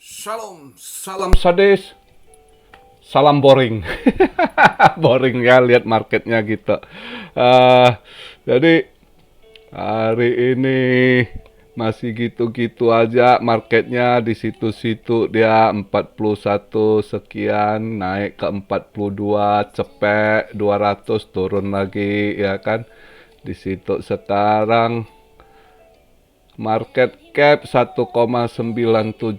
Shalom, salam sadis, salam boring. Boring ya lihat marketnya gitu. Eh, jadi hari ini masih gitu-gitu aja marketnya di situ-situ dia 41 sekian naik ke 42 cepet 200 turun lagi ya kan. Di situ sekarang market cap 1,977.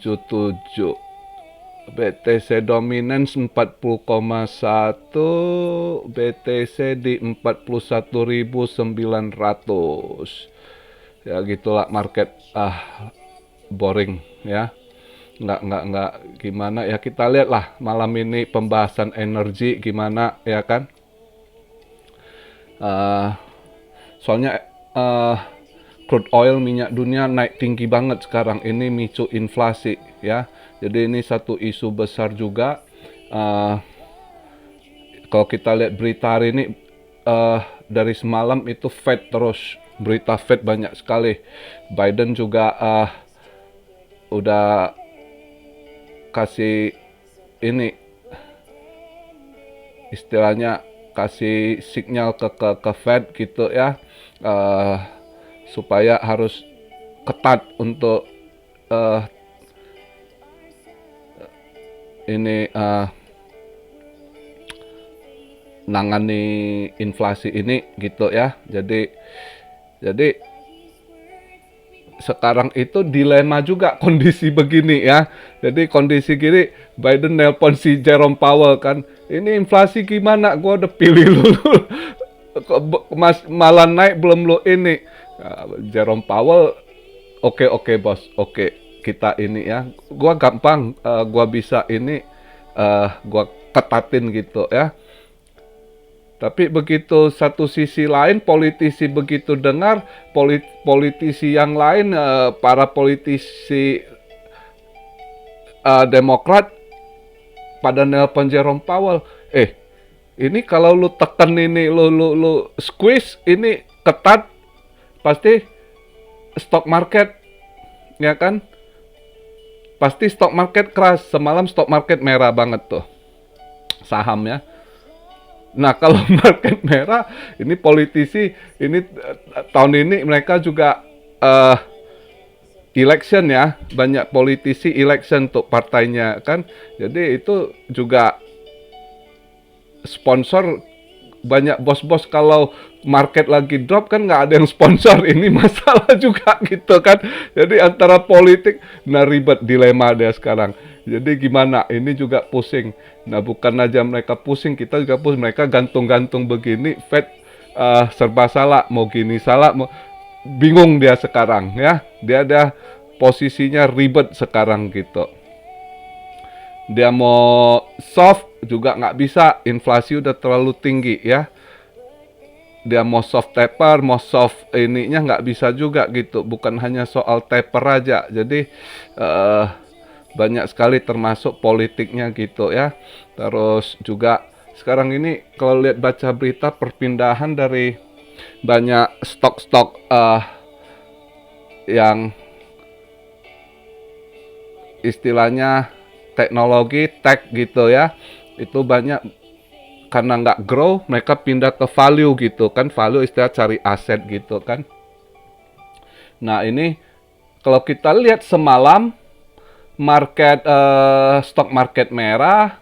BTC dominance 40,1, BTC di 41.900. Ya gitulah market boring ya. Nggak gimana ya, kita lihat lah malam ini pembahasan energi gimana ya kan. Eh, Soalnya crude oil minyak dunia naik tinggi banget sekarang ini micu inflasi ya. Jadi ini satu isu besar juga. Eh, Kalau kita lihat berita hari ini dari semalam itu Fed terus berita Fed banyak sekali. Biden juga udah kasih ini istilahnya kasih sinyal ke Fed gitu ya, eh, supaya harus ketat untuk eh, ini nangani inflasi ini gitu ya. Jadi sekarang itu dilema juga kondisi begini ya. Jadi kondisi gini, Biden nelpon si Jerome Powell kan, ini inflasi gimana? Gua udah pilih lu, malah naik belum lu ini. Jerome Powell, oke bos, oke kita ini ya. Gua gampang, gua bisa ini, gua ketatin gitu ya. Tapi begitu satu sisi lain politisi begitu dengar politisi yang lain, para politisi Demokrat pada nelpon Jerome Powell, ini kalau lu tekan ini lu squeeze ini ketat pasti stock market ya kan, pasti stock market crash. Semalam stock market merah banget tuh saham ya. Nah, kalau market merah, ini politisi, ini tahun ini mereka juga election ya, banyak politisi election untuk partainya kan. Jadi itu juga sponsor, banyak bos-bos kalau market lagi drop kan nggak ada yang sponsor, ini masalah juga gitu kan. Jadi antara politik, nah ribet dilema dia sekarang. Jadi gimana? Ini juga pusing. Nah bukan aja mereka pusing, kita juga pusing. Mereka gantung-gantung begini, Fed serba salah, mau gini salah, mau bingung dia sekarang ya. Dia posisinya ribet sekarang gitu. Dia mau soft juga nggak bisa, inflasi udah terlalu tinggi ya. Dia mau soft taper, mau soft ininya nggak bisa juga gitu. Bukan hanya soal taper aja. Jadi banyak sekali termasuk politiknya gitu ya. Terus juga sekarang ini kalau lihat baca berita perpindahan dari banyak stok-stok yang istilahnya teknologi tech gitu ya, itu banyak karena nggak grow mereka pindah ke value gitu kan. Value istilah cari aset gitu kan. Nah ini kalau kita lihat semalam market stock market merah,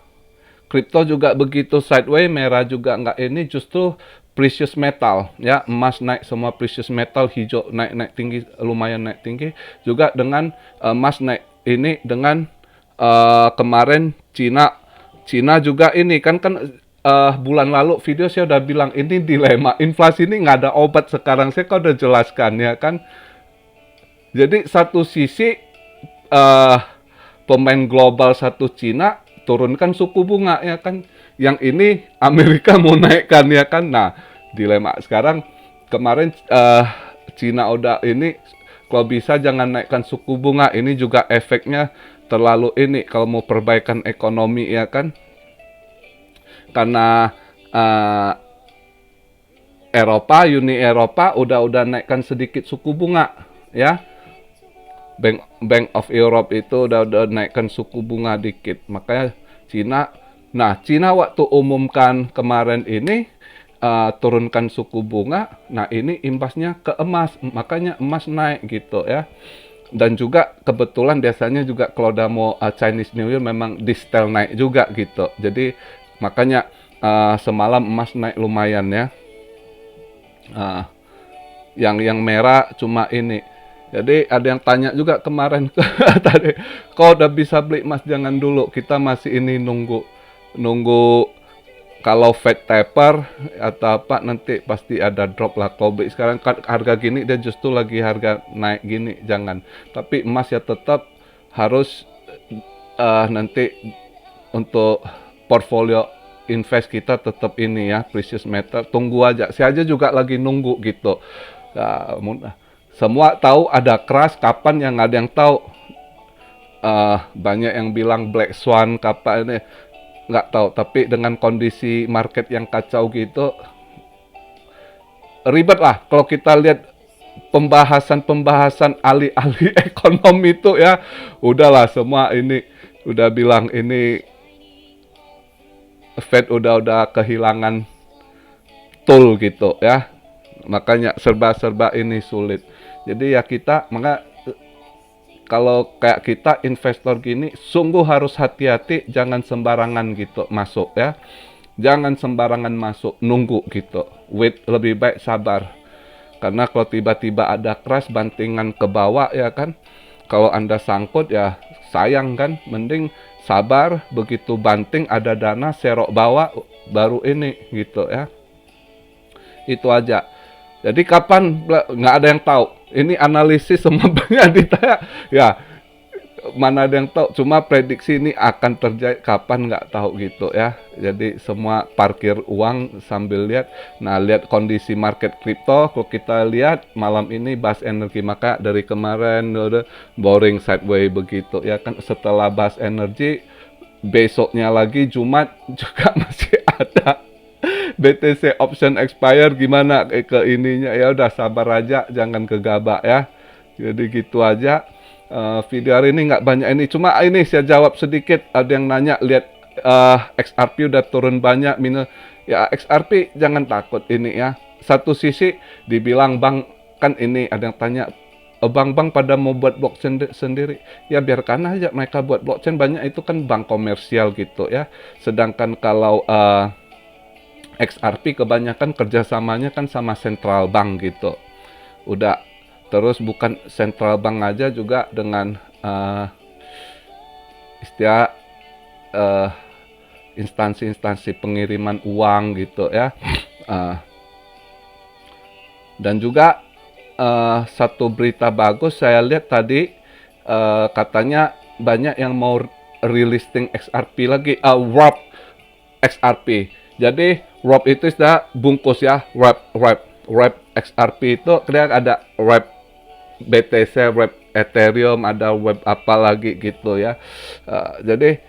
kripto juga begitu sideways merah juga nggak, ini justru precious metal ya, emas naik semua, precious metal hijau naik tinggi, lumayan naik tinggi juga dengan emas naik ini dengan kemarin Cina juga ini kan bulan lalu video saya udah bilang ini dilema inflasi ini nggak ada obat, sekarang saya kan udah jelaskan ya kan. Jadi satu sisi pemain global satu Cina turunkan suku bunga ya kan, yang ini Amerika mau naikkan ya kan. Nah dilema sekarang, kemarin Cina udah ini, kalau bisa jangan naikkan suku bunga, ini juga efeknya terlalu ini kalau mau perbaikan ekonomi ya kan. Karena Uni Eropa udah naikkan sedikit suku bunga ya. Bank of Europe itu udah naikkan suku bunga dikit. Makanya Cina waktu umumkan kemarin ini turunkan suku bunga. Nah, ini imbasnya ke emas. Makanya emas naik gitu ya. Dan juga kebetulan biasanya juga kalau udah mau Chinese New Year memang di setel naik juga gitu. Jadi makanya semalam emas naik lumayan ya. Uh, yang merah cuma ini. Jadi ada yang tanya juga kemarin tadi, kau udah bisa beli emas jangan dulu. Kita masih ini nunggu kalau Fed taper atau apa nanti pasti ada drop lah. Kalau beli sekarang kan harga gini dia justru lagi harga naik gini, jangan. Tapi emas ya tetap harus nanti untuk portfolio invest kita tetap ini ya, precious metal. Tunggu aja. Saya aja juga lagi nunggu gitu. Semua tahu ada crash kapan, yang ada yang tahu. Banyak yang bilang black swan kapan ini, nggak tahu. Tapi dengan kondisi market yang kacau gitu, ribet lah kalau kita lihat pembahasan ahli-ahli ekonomi itu ya. Udahlah semua ini udah bilang ini Fed udah kehilangan tool gitu ya. Makanya serba-serba ini sulit. Jadi ya kalau kayak kita investor gini sungguh harus hati-hati, jangan sembarangan gitu masuk ya. Jangan sembarangan masuk, nunggu gitu. Wait, lebih baik sabar. Karena kalau tiba-tiba ada crash bantingan ke bawah ya kan. Kalau Anda sangkut ya sayang kan, mending sabar, begitu banting ada dana serok bawah baru ini gitu ya. Itu aja. Jadi kapan nggak ada yang tahu. Ini analisis semua banyak ditanya. Ya, mana ada yang tahu. Cuma prediksi ini akan terjadi kapan nggak tahu gitu ya. Jadi semua parkir uang sambil lihat. Nah, lihat kondisi market kripto. Kalau kita lihat malam ini bahas energi, maka dari kemarin udah boring sideways begitu ya kan. Setelah bahas energi, besoknya lagi Jumat juga masih ada BTC option expire. Gimana ke ininya, ya udah sabar aja, jangan gegabah ya. Jadi gitu aja. Video hari ini nggak banyak ini, cuma ini saya jawab sedikit. Ada yang nanya, lihat XRP udah turun banyak ya. XRP jangan takut ini ya. Satu sisi dibilang bang, kan ini ada yang tanya, bank-bank pada mau buat blockchain sendiri. Ya biarkan aja mereka buat blockchain, banyak itu kan bank komersial gitu ya. Sedangkan kalau XRP kebanyakan kerjasamanya kan sama central bank gitu. Udah, terus bukan central bank aja, juga dengan istilah instansi-instansi pengiriman uang gitu ya. Dan juga satu berita bagus saya lihat tadi, katanya banyak yang mau relisting XRP lagi, wrap XRP. Jadi wrap itu sudah bungkus ya, wrap XRP itu kemudian ada wrap BTC, wrap Ethereum, ada wrap apa lagi gitu ya. Jadi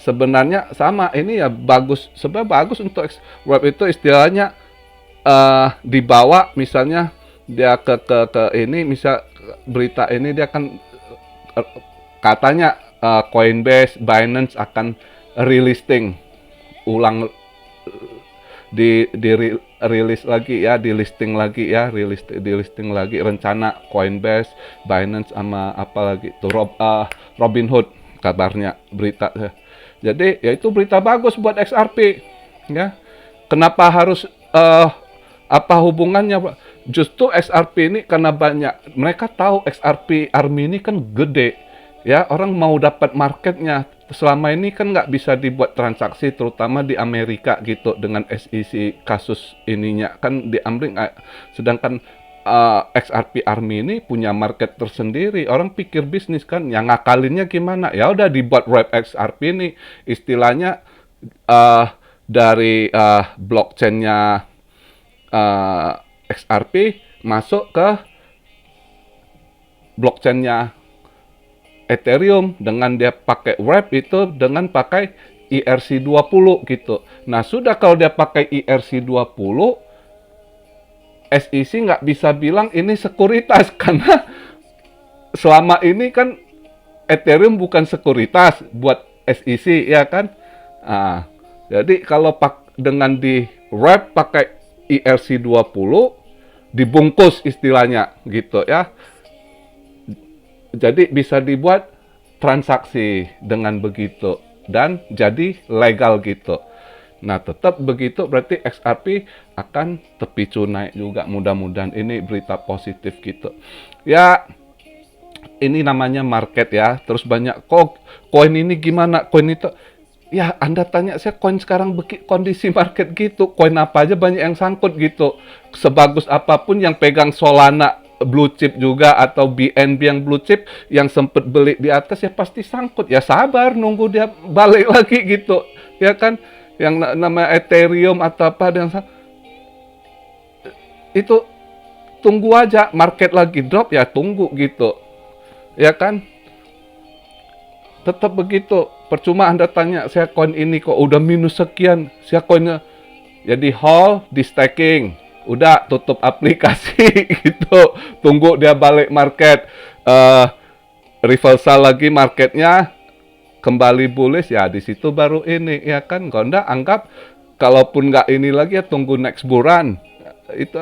sebenarnya sama ini ya, bagus, sebenarnya bagus untuk wrap itu. Istilahnya dibawa misalnya dia ke ini, misal berita ini dia kan katanya Coinbase, Binance akan relisting ulang, rilis lagi ya, di listing lagi ya, di listing lagi rencana Coinbase, Binance sama apa lagi tuh, Robinhood kabarnya berita. Jadi ya itu berita bagus buat XRP ya. Kenapa harus apa hubungannya Pak? Justru XRP ini karena banyak mereka tahu XRP ARMY ini kan gede ya, orang mau dapat marketnya. Selama ini kan nggak bisa dibuat transaksi, terutama di Amerika gitu, dengan SEC kasus ininya kan di Amerika. Sedangkan XRP ARMY ini punya market tersendiri. Orang pikir bisnis kan, yang ngakalinnya gimana? Ya udah dibuat wrap XRP ini, istilahnya dari blockchainnya XRP masuk ke blockchainnya Ethereum, dengan dia pakai wrap itu dengan pakai ERC20 gitu. Nah, sudah kalau dia pakai ERC20, SEC nggak bisa bilang ini sekuritas karena selama ini kan Ethereum bukan sekuritas buat SEC, ya kan? Ah, jadi kalau dengan di wrap pakai ERC20, dibungkus istilahnya gitu ya. Jadi bisa dibuat transaksi dengan begitu dan jadi legal gitu. Nah, tetap begitu berarti XRP akan terpicu naik juga, mudah-mudahan. Ini berita positif gitu. Ya, ini namanya market ya. Terus banyak kok koin ini gimana, koin itu. Ya, Anda tanya saya koin sekarang kondisi market gitu. Koin apa aja banyak yang sangkut gitu. Sebagus apapun yang pegang Solana blue chip juga atau BNB yang blue chip yang sempet beli di atas ya pasti sangkut. Ya sabar nunggu dia balik lagi gitu. Ya kan? Yang namanya Ethereum atau apa yang itu tunggu aja market lagi drop ya tunggu gitu. Ya kan? Tetap begitu. Percuma Anda tanya, saya koin ini kok udah minus sekian, saya koinnya jadi hold, di staking. Udah tutup aplikasi gitu. Tunggu dia balik market. Reversal lagi marketnya kembali bullish ya di situ baru ini ya kan. Kalau enggak anggap kalaupun nggak ini lagi ya tunggu next bulan. Itu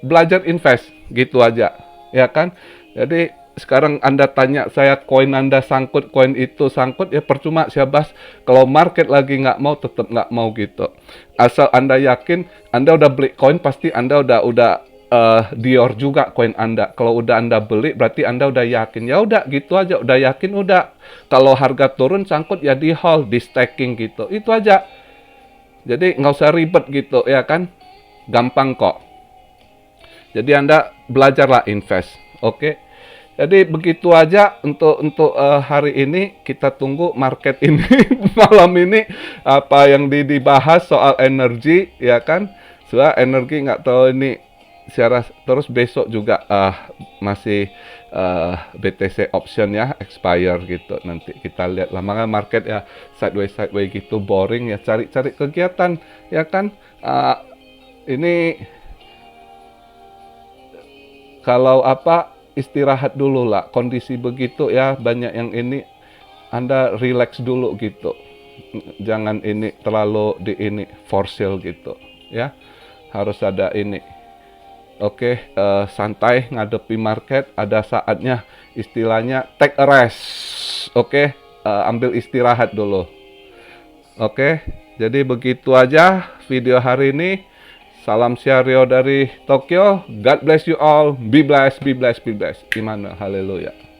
belajar invest gitu aja ya kan. Jadi sekarang Anda tanya saya koin Anda sangkut, koin itu sangkut, ya percuma saya bahas. Kalau market lagi nggak mau, tetap nggak mau gitu. Asal Anda yakin, Anda udah beli koin, pasti Anda udah Dior juga koin Anda. Kalau udah Anda beli, berarti Anda udah yakin. Ya udah gitu aja, udah yakin udah. Kalau harga turun sangkut ya di hold, di staking gitu. Itu aja. Jadi nggak usah ribet gitu ya kan. Gampang kok. Jadi Anda belajarlah invest. Oke. Jadi begitu aja untuk hari ini. Kita tunggu market ini malam ini apa yang dibahas soal energi ya kan. Soal energi nggak tahu ini secara terus besok juga masih BTC option ya expire gitu. Nanti kita lihat lah. Makanya market ya sideways gitu boring ya, cari kegiatan ya kan. Ini kalau apa istirahat dulu lah, kondisi begitu ya banyak yang ini Anda relax dulu gitu, jangan ini terlalu di ini for sale gitu ya, harus ada ini. Oke, santai ngadepi market, ada saatnya istilahnya take a rest. Oke, ambil istirahat dulu. Oke, jadi begitu aja video hari ini. Salam Syario dari Tokyo. God bless you all. Be blessed, be blessed, be blessed. Immanuel. Haleluya.